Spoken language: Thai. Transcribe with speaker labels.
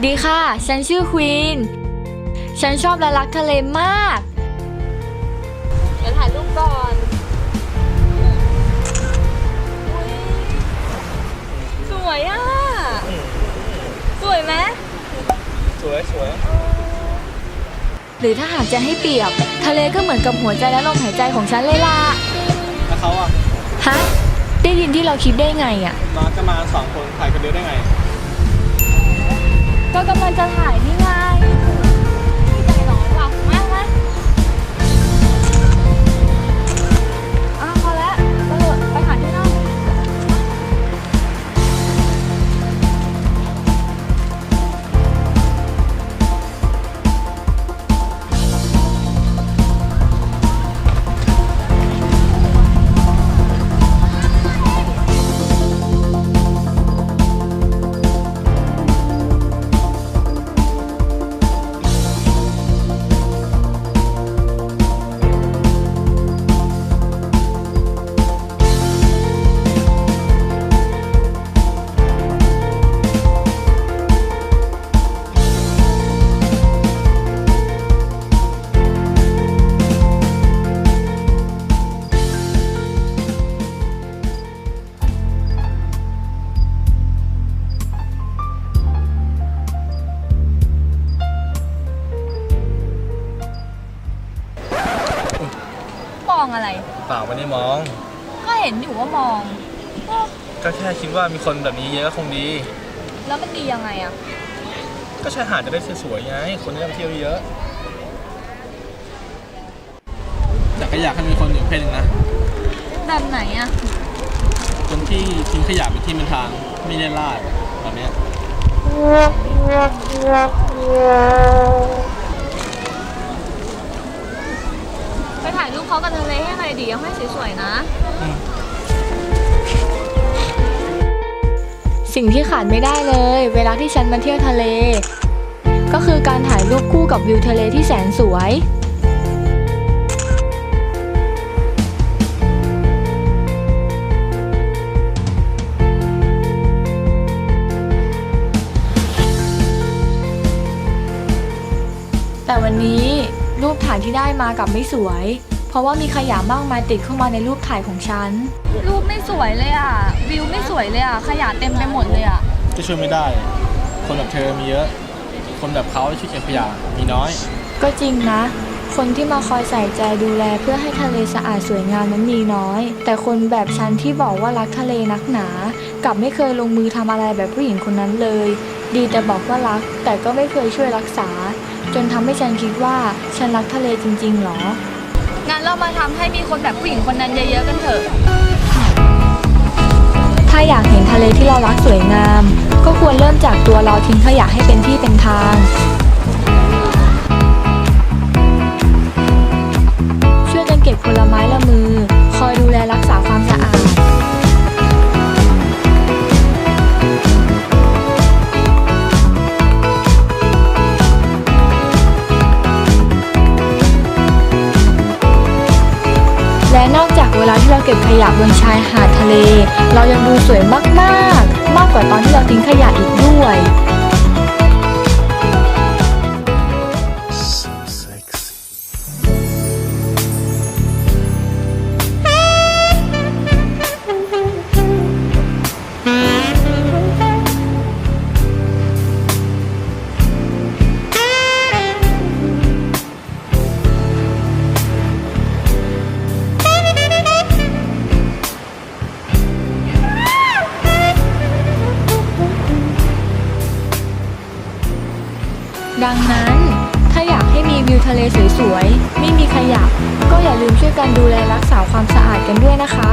Speaker 1: ดีค่ะฉันชื่อควีนฉันชอบและรักทะเลมากเดี๋ยวถ่ายรูปก่อนสวยอ่ะสวยไหม
Speaker 2: สวย
Speaker 1: หรือถ้าหากจะให้เปรียบทะเลก็เหมือนกับหัวใจและลมหายใจของฉันเลยล่ะ
Speaker 2: แล้วเขาอ่ะ
Speaker 1: ฮะได้ยินที่เราคิดได้ไงอ่ะ
Speaker 2: มา2 คนถ่ายคนเดียวได้ไง
Speaker 1: ก็กำลังจะถ่ายนี่ไงใจร้อนว่ะมากนะพอแล้วไปหาที่นอกมองอะไร
Speaker 2: เปล่าไม่ได้มอง
Speaker 1: ก็เห็นอยู่ว่ามอง
Speaker 2: ก็แค่คิดว่ามีคนแบบนี้เยอะคงดี
Speaker 1: แล้วมันดียังไงอ่ะ
Speaker 2: ก็ชายหาดจะได้สวยๆไงคนจะมาเที่ยวเยอะแต่ก็อยากให้มีคนอีกเพศหนึ่งนะ
Speaker 1: แบบไหนอ่ะ
Speaker 2: คนที่ทิ้งขยะไปที่มันทางไม่ได้ล่าแบบนี้
Speaker 1: ไปถ่ายรูปเขากับทะเลให้หน่อยดิยังให้สวยๆนะสิ่งที่ขาดไม่ได้เลยเวลาที่ฉันมาเที่ยวทะเลก็คือการถ่ายรูปคู่กับวิวทะเลที่แสนสวยแต่วันนี้รูปถ่ายที่ได้มากลับไม่สวยเพราะว่ามีขยะมากมายติดเข้ามาในรูปถ่ายของฉันรูปไม่สวยเลยอ่ะวิวไม่สวยเลยอ่ะขยะเต็มไปหมดเลยอ่ะ
Speaker 2: ก็ช่วยไม่ได้คนแบบเธอมีเยอะคนแบบเขาช่วยเก็บขยะมีน้อย
Speaker 1: ก็จริงนะคนที่มาคอยใส่ใจดูแลเพื่อให้ทะเลสะอาดสวยงามนั้นมีน้อยแต่คนแบบฉันที่บอกว่ารักทะเลนักหนากลับไม่เคยลงมือทำอะไรแบบผู้หญิงคนนั้นเลยดีแต่บอกว่ารักแต่ก็ไม่เคยช่วยรักษาจนทำให้ฉันคิดว่าฉันรักทะเลจริงๆหรองั้นเรามาทำให้มีคนแบบผู้หญิงคนนั้นเยอะๆกันเถอะถ้าอยากเห็นทะเลที่เรารักสวยงามก็ควรเริ่มจากตัวเราทิ้งขยะให้เป็นที่เป็นทางช่วยกันเก็บคนละไม้ละมือคอยดูแลรักษาความสะอาดและนอกจากเวลาที่เราเก็บขยะบนชายหาดทะเลเรายังดูสวยมากกว่าตอนที่เราทิ้งขยะอีกด้วยดังนั้นถ้าอยากให้มีวิวทะเลสวยๆไม่มีขยะก็อย่าลืมช่วยกันดูแลรักษาความสะอาดกันด้วยนะคะ